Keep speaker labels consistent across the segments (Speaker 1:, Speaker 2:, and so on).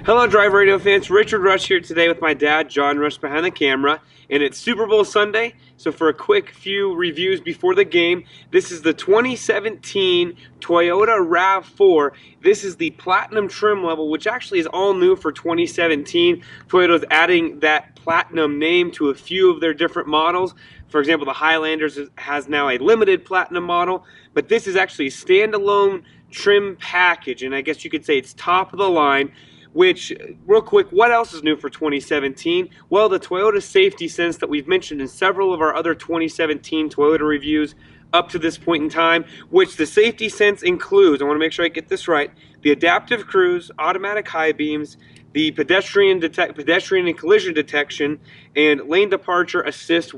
Speaker 1: Hello Drive Radio fans, Richard Rush here today with my dad, John Rush, behind the camera, and it's Super Bowl Sunday, so for a quick few reviews before the game, this is the 2017 Toyota Rav4. This is the Platinum trim level, which actually is all new for 2017. Toyota's adding that Platinum name to a few of their different models. For example, the Highlanders has now a limited Platinum model, but this is actually a standalone trim package, and I guess you could say it's top of the line. Which, real quick, what else is new for 2017? Well, the Toyota Safety Sense that we've mentioned in several of our other 2017 Toyota reviews up to this point in time, which the Safety Sense includes, I want to make sure I get this right, the adaptive cruise, automatic high beams, the pedestrian and collision detection, and lane departure assist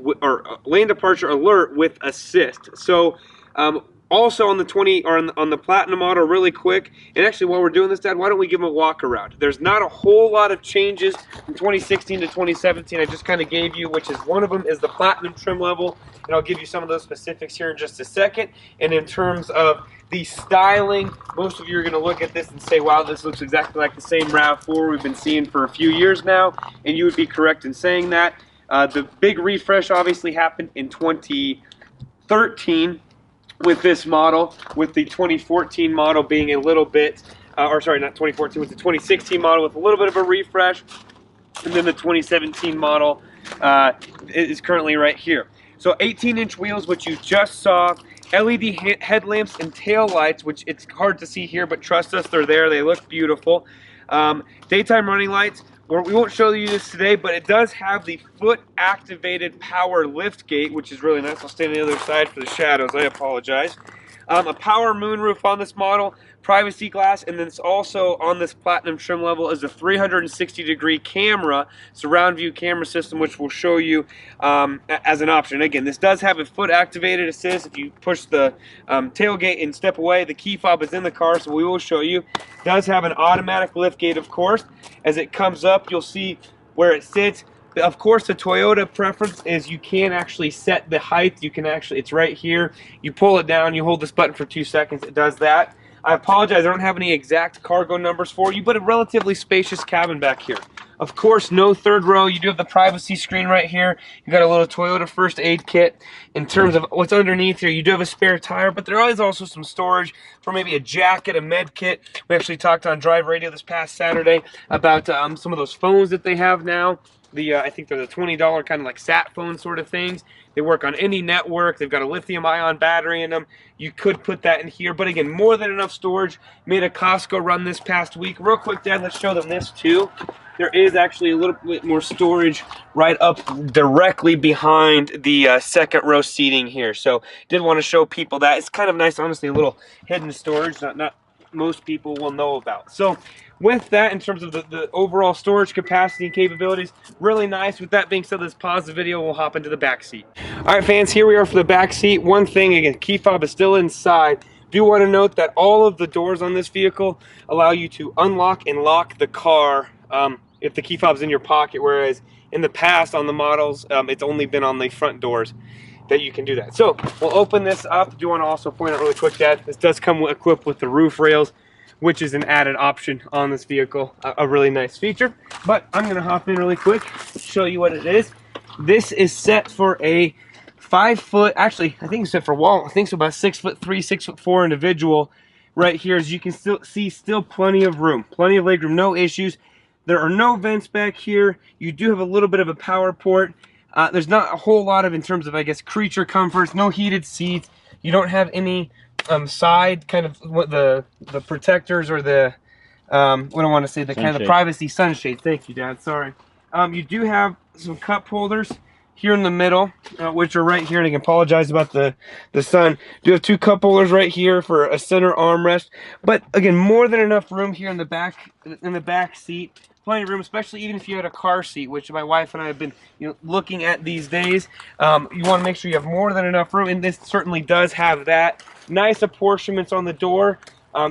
Speaker 1: lane departure alert with assist. So, also on the on the Platinum model, really quick, and actually while we're doing this, Dad, why don't we give them a walk around? There's not a whole lot of changes from 2016 to 2017. I just kind of gave you, which is one of them is the Platinum trim level, and I'll give you some of those specifics here in just a second. And in terms of the styling, most of you are going to look at this and say, wow, this looks exactly like the same Rav4 we've been seeing for a few years now, and you would be correct in saying that. The big refresh obviously happened in 2013 with this model, with the 2014 model being a little bit, or sorry, not 2014, with the 2016 model with a little bit of a refresh, and then the 2017 model is currently right here. So 18-inch wheels, which you just saw, LED headlamps and tail lights, which it's hard to see here, but trust us, they're there. They look beautiful. Daytime running lights. We won't show you this today, but it does have the foot-activated power lift gate, which is really nice. I'll stand on the other side for the shadows. I apologize. A power moonroof on this model, privacy glass, and then it's also on this Platinum trim level is a 360-degree camera, surround view camera system, which we'll show you as an option. Again, this does have a foot-activated assist. If you push the tailgate and step away, the key fob is in the car, so we will show you. It does have an automatic lift gate, of course. As it comes up, you'll see where it sits. Of course, the Toyota preference is you can actually set the height. You can actually, it's right here. You pull it down, you hold this button for 2 seconds, it does that. I apologize, I don't have any exact cargo numbers for you, but a relatively spacious cabin back here. Of course, no third row. You do have the privacy screen right here. You got a little Toyota first aid kit. In terms of what's underneath here, you do have a spare tire, but there is also some storage for maybe a jacket, a med kit. We actually talked on Drive Radio this past Saturday about some of those phones that they have now. I think they're the $20 kind of like sat phone sort of things. They work on any network. They've got a lithium-ion battery in them. You could put that in here, but again, more than enough storage. Made a Costco run this past week. Real quick, Dad, let's show them this too. There is actually a little bit more storage right up directly behind the second row seating here. So did want to show people that. It's kind of nice, honestly, a little hidden storage not most people will know about. So with that, in terms of the overall storage capacity and capabilities, really nice. With that being said, let's pause the video. We'll hop into the back seat. All right, fans, here we are for the back seat. One thing, again, key fob is still inside. Do want to note that all of the doors on this vehicle allow you to unlock and lock the car if the key fob's in your pocket, whereas in the past on the models, it's only been on the front doors that you can do that. So we'll open this up. I do want to also point out really quick, Dad, this does come equipped with the roof rails, which is an added option on this vehicle, a really nice feature. But I'm gonna hop in really quick, show you what it is. This is set for a 5 foot, actually, I think it's set for wall, I think it's about 6'3", 6'4" individual right here. As you can still see, plenty of room, plenty of legroom, no issues. There are no vents back here. You do have a little bit of a power port. There's not a whole lot of, in terms of, I guess, creature comforts, no heated seats. You don't have any side kind of what the protectors or the what do I want to say, the sunshade. Kind of the privacy sunshade. Thank you, Dad. Sorry. You do have some cup holders here in the middle, which are right here, and I can apologize about the sun. You have 2 cup holders right here for a center armrest, but again, more than enough room here in the back seat. Plenty of room, especially even if you had a car seat, which my wife and I have been looking at these days. You want to make sure you have more than enough room, and this certainly does have that. Nice apportionments on the door.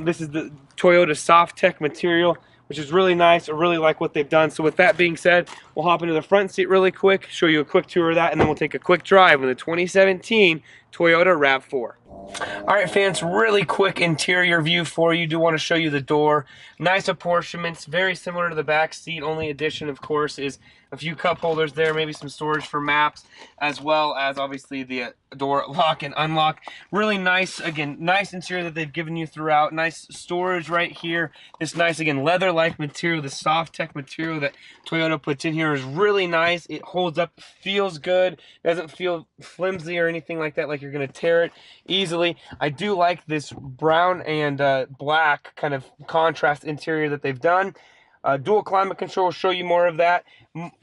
Speaker 1: This is the Toyota Soft-Tech material, which is really nice. I really like what they've done. So with that being said, we'll hop into the front seat really quick, show you a quick tour of that, and then we'll take a quick drive in the 2017 Toyota Rav4. All right, fans, really quick interior view for you. Do want to show you the door. Nice apportionments, very similar to the back seat. Only addition, of course, is a few cup holders there, maybe some storage for maps, as well as obviously the door lock and unlock. Really nice, again, nice interior that they've given you throughout. Nice storage right here. This nice, again, leather-like material, the soft tech material that Toyota puts in here is really nice. It holds up, feels good, doesn't feel flimsy or anything like that, like you're going to tear it easily. I do like this brown and black kind of contrast interior that they've done. Dual climate control will show you more of that.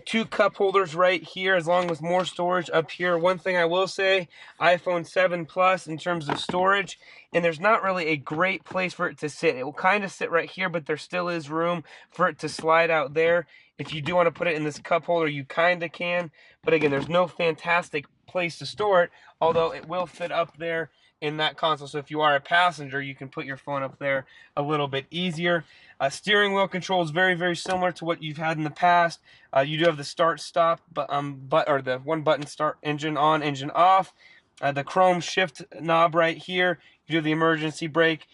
Speaker 1: Two cup holders right here, as long as more storage up here. One thing I will say, iPhone 7 Plus in terms of storage, and there's not really a great place for it to sit. It will kind of sit right here, but there still is room for it to slide out there. If you do want to put it in this cup holder, you kind of can. But again, there's no fantastic place to store it, although it will fit up there in that console. So if you are a passenger, you can put your phone up there a little bit easier. Steering wheel control is very, very similar to what you've had in the past. You do have the start stop, or the one button start, engine on, engine off. The chrome shift knob right here. You do the emergency brake.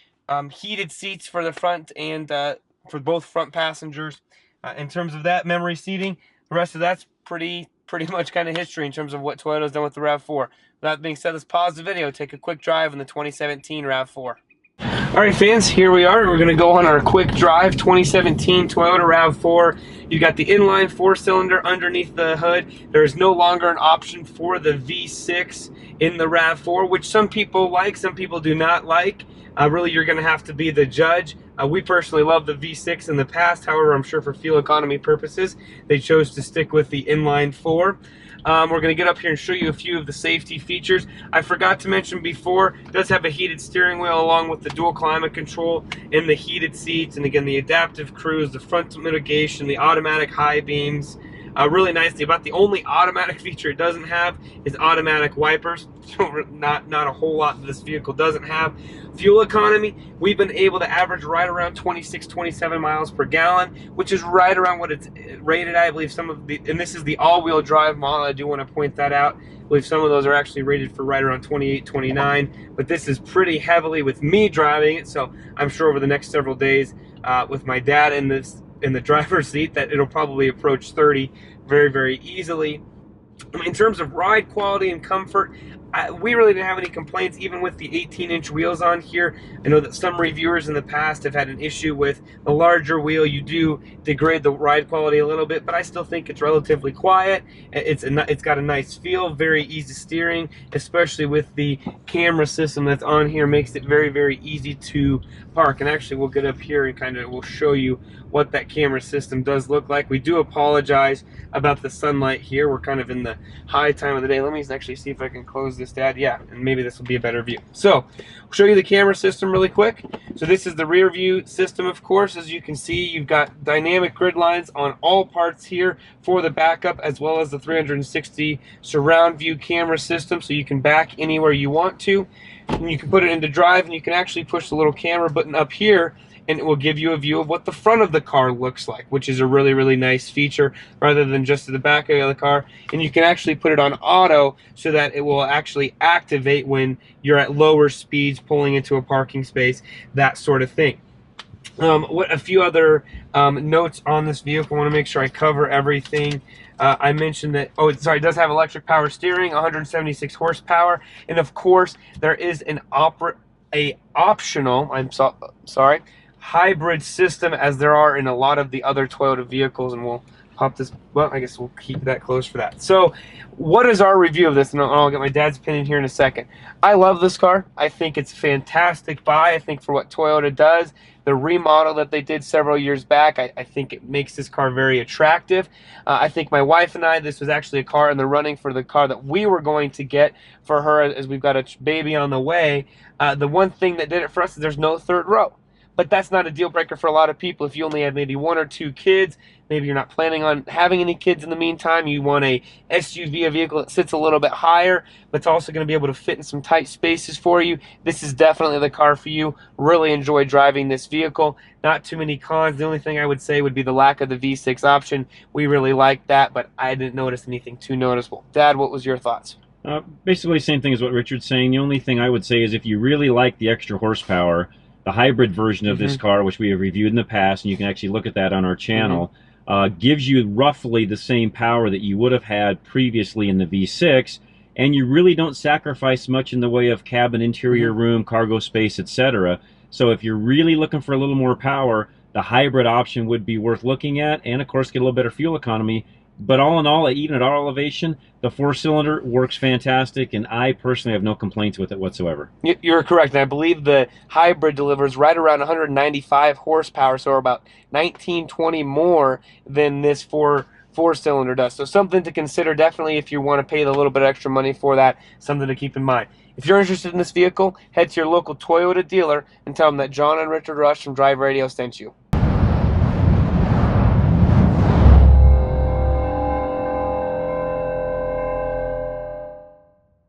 Speaker 1: Heated seats for the front and for both front passengers. In terms of that, memory seating, the rest of that's pretty much kind of history in terms of what Toyota's done with the Rav4. With that being said, let's pause the video, take a quick drive in the 2017 Rav4. All right, fans, here we are. We're going to go on our quick drive, 2017 Toyota Rav4. You got the inline four-cylinder underneath the hood. There is no longer an option for the V6 in the Rav4, which some people like, some people do not like. Really, you're going to have to be the judge. We personally love the V6 in the past. However, I'm sure for fuel economy purposes, they chose to stick with the inline four. We're going to get up here and show you a few of the safety features. I forgot to mention before, it does have a heated steering wheel along with the dual climate control and the heated seats, and again, the adaptive cruise, the front mitigation, the automatic high beams. Really nicely. About the only automatic feature it doesn't have is automatic wipers. Not a whole lot that this vehicle doesn't have. Fuel economy, we've been able to average right around 26, 27 miles per gallon, which is right around what it's rated at. I believe some of the, and this is the all-wheel drive model, I do want to point that out. I believe some of those are actually rated for right around 28, 29, but this is pretty heavily with me driving it, so I'm sure over the next several days with my dad in the driver's seat that it'll probably approach 30 very, very easily. In terms of ride quality and comfort, we really didn't have any complaints, even with the 18-inch wheels on here. I know that some reviewers in the past have had an issue with the larger wheel. You do degrade the ride quality a little bit, but I still think it's relatively quiet. It's got a nice feel, very easy steering, especially with the camera system that's on here. Makes it very, very easy to park. And actually, we'll get up here and we'll show you what that camera system does look like. We do apologize about the sunlight here. We're kind of in the high time of the day. Let me actually see if I can close this, Dad. Yeah, and maybe this will be a better view. So, I'll show you the camera system really quick. So this is the rear view system, of course. As you can see, you've got dynamic grid lines on all parts here for the backup, as well as the 360 surround view camera system, so you can back anywhere you want to. And you can put it into drive, and you can actually push the little camera button up here, and it will give you a view of what the front of the car looks like, which is a really, really nice feature rather than just the back of the car. And you can actually put it on auto so that it will actually activate when you're at lower speeds, pulling into a parking space, that sort of thing. What a few other notes on this vehicle. I want to make sure I cover everything. I mentioned that, it does have electric power steering, 176 horsepower, and of course there is an optional, hybrid system, as there are in a lot of the other Toyota vehicles, and we'll pop this, well, I guess we'll keep that close for that. So what is our review of this? And I'll get my dad's opinion here in a second. I love this car. I think it's a fantastic buy. I think for what Toyota does, the remodel that they did several years back, I think it makes this car very attractive. I think my wife and I, this was actually a car in the running for the car that we were going to get for her, as we've got a baby on the way. The one thing that did it for us is there's no third row. But that's not a deal breaker for a lot of people. If you only have maybe 1 or 2 kids, maybe you're not planning on having any kids in the meantime, you want a SUV, a vehicle that sits a little bit higher, but it's also going to be able to fit in some tight spaces for you, this is definitely the car for you. Really enjoy driving this vehicle. Not too many cons. The only thing I would say would be the lack of the V6 option. We really like that, but I didn't notice anything too noticeable. Dad, what was your thoughts?
Speaker 2: Basically, same thing as what Richard's saying. The only thing I would say is if you really like the extra horsepower, the hybrid version of this car, which we have reviewed in the past, and you can actually look at that on our channel, gives you roughly the same power that you would have had previously in the V6, and you really don't sacrifice much in the way of cabin interior room, cargo space, etc. So if you're really looking for a little more power, the hybrid option would be worth looking at, and of course get a little better fuel economy. But all in all, even at our elevation, the 4-cylinder works fantastic, and I personally have no complaints with it whatsoever.
Speaker 1: You're correct, and I believe the hybrid delivers right around 195 horsepower, so about 19-20 more than this four-cylinder does. So something to consider definitely if you want to pay the little bit extra money for that, something to keep in mind. If you're interested in this vehicle, head to your local Toyota dealer and tell them that John and Richard Rush from Drive Radio sent you.